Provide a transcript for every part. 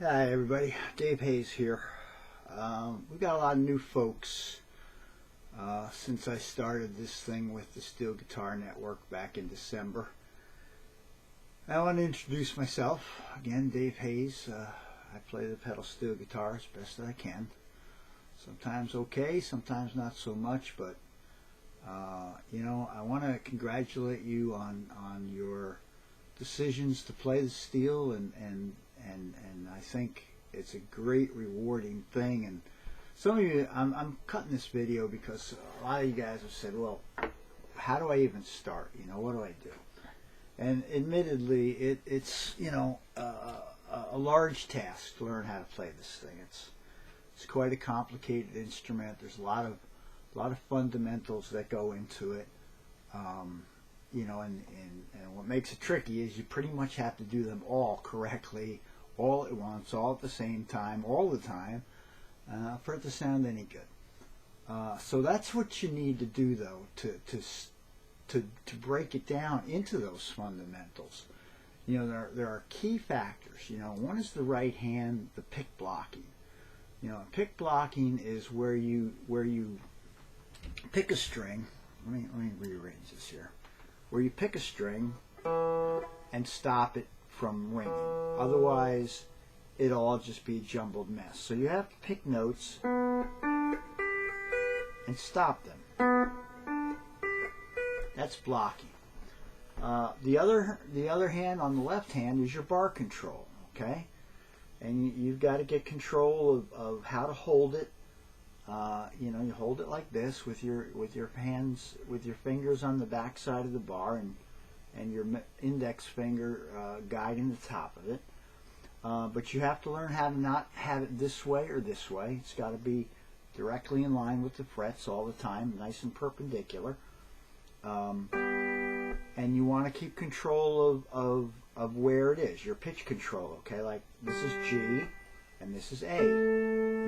Hi everybody, Dave Hayes here. We've got a lot of new folks since I started this thing with the Steel Guitar Network back in December. I want to introduce myself. Again, Dave Hayes. I play the pedal steel guitar as best I can. Sometimes okay, sometimes not so much, but you know, I want to congratulate you on your decisions to play the steel, and I think it's a great rewarding thing. And some of you, I'm cutting this video because a lot of you guys have said, well, how do I even start? You know, what do I do? And admittedly, it's you know, a large task to learn how to play this thing. It's quite a complicated instrument. There's a lot of fundamentals that go into it. You know, and what makes it tricky is you pretty much have to do them all correctly, all at once, all at the same time, all the time, for it to sound any good. So that's what you need to do, though, to break it down into those fundamentals. You know, there are key factors. You know, one is the right hand, the pick blocking. You know, pick blocking is where you pick a string. Let me rearrange this here. Where you pick a string and stop it from ringing. Otherwise, it'll all just be a jumbled mess. So you have to pick notes and stop them. That's blocking. The other hand, on the left hand, is your bar control. Okay, and you've got to get control of how to hold it. You know, you hold it like this with your hands, with your fingers on the back side of the bar, and your index finger guiding the top of it. But you have to learn how to not have it this way or this way. It's got to be directly in line with the frets all the time, nice and perpendicular. And you want to keep control of where it is, your pitch control. Okay, like this is G and this is A.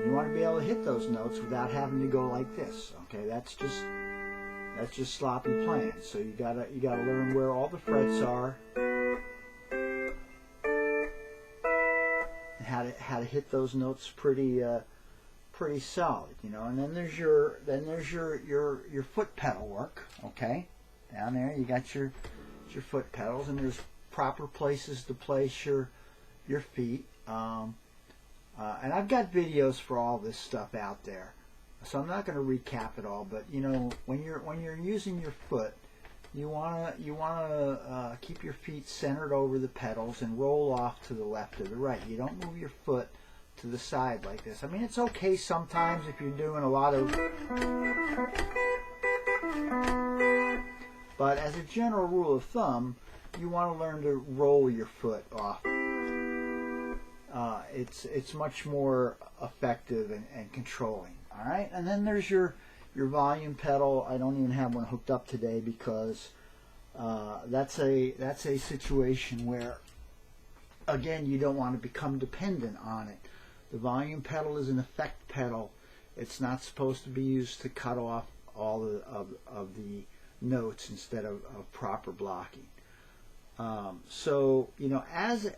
You want to be able to hit those notes without having to go like this. Okay, that's just sloppy playing. So you gotta learn where all the frets are and how to hit those notes pretty solid. You know, and then there's your foot pedal work. Okay, down there you got your foot pedals, and there's proper places to place your feet. And I've got videos for all this stuff out there, so I'm not going to recap it all. But you know, when you're using your foot, you wanna keep your feet centered over the pedals and roll off to the left or the right. You don't move your foot to the side like this. I mean, it's okay sometimes if you're doing a lot of, but as a general rule of thumb, you want to learn to roll your foot off. It's much more effective and controlling. All right, and then there's your volume pedal. I don't even have one hooked up today because that's a situation where, again, you don't want to become dependent on it. The volume pedal is an effect pedal. It's not supposed to be used to cut off all of the notes instead of proper blocking. So you know,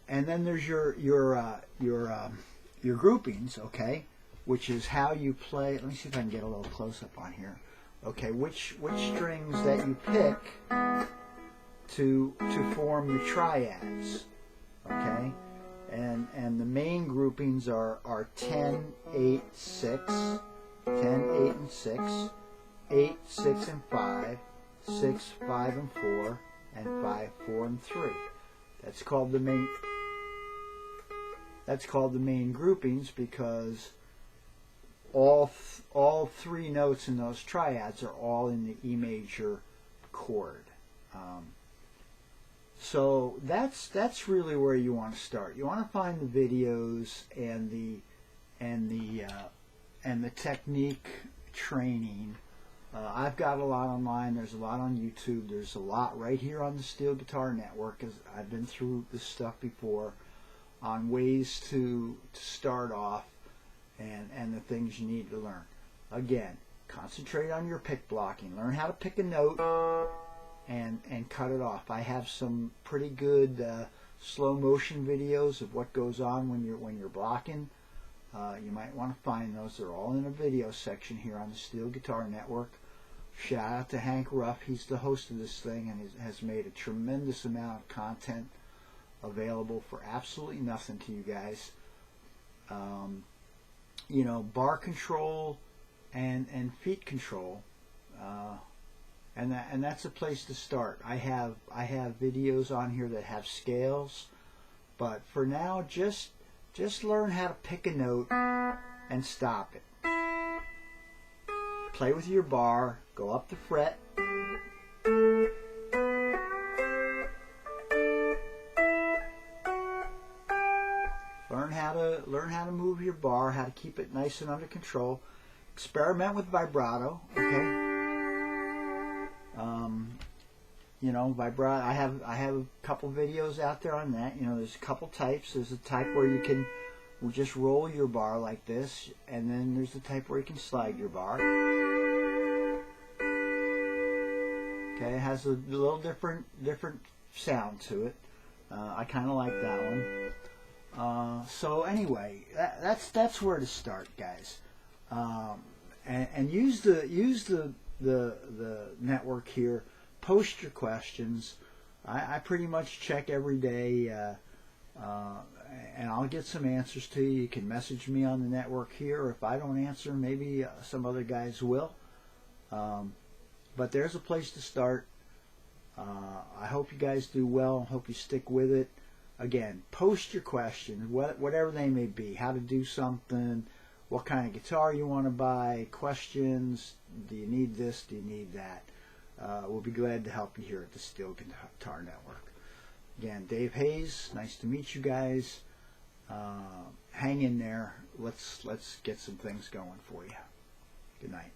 and then there's your groupings, okay, which is how you play. Let me see if I can get a little close up on here. Okay, which strings that you pick to form your triads. Okay, and the main groupings are 10, 8, 6, 10, 8, and 6, 8, 6, and 5, 6, 5, and 4, and 5, 4, and 3. That's called the main. That's called the main groupings because all three notes in those triads are all in the E major chord. So that's really where you want to start. You want to find the videos and the technique training. I've got a lot online. There's a lot on YouTube. There's a lot right here on the Steel Guitar Network, because I've been through this stuff before, on ways to start off and the things you need to learn. Again, concentrate on your pick blocking. Learn how to pick a note and cut it off. I have some pretty good slow motion videos of what goes on when you're blocking. You might want to find those. They're all in a video section here on the Steel Guitar Network. Shout out to Hank Ruff. He's the host of this thing and has made a tremendous amount of content available for absolutely nothing to you guys. You know, bar control and feet control, and that's a place to start. I have videos on here that have scales, but for now, just learn how to pick a note and stop it. Play with your bar, go up the fret. Learn how to move your bar, how to keep it nice and under control. Experiment with vibrato, okay? You know, vibrato. I have a couple videos out there on that. You know, there's a couple types. There's a type where you can just roll your bar like this, and then there's the type where you can slide your bar. Okay, it has a little different sound to it. I kind of like that one. So anyway, that's where to start, guys. And use the network here. Post your questions. I pretty much check every day, and I'll get some answers to you. You can message me on the network here, or if I don't answer, maybe some other guys will. But there's a place to start. I hope you guys do well. I hope you stick with it. Again, post your questions, whatever they may be. How to do something, what kind of guitar you want to buy, questions, do you need this, do you need that. We'll be glad to help you here at the Steel Guitar Network. Again, Dave Hayes, nice to meet you guys. Hang in there. Let's get some things going for you. Good night.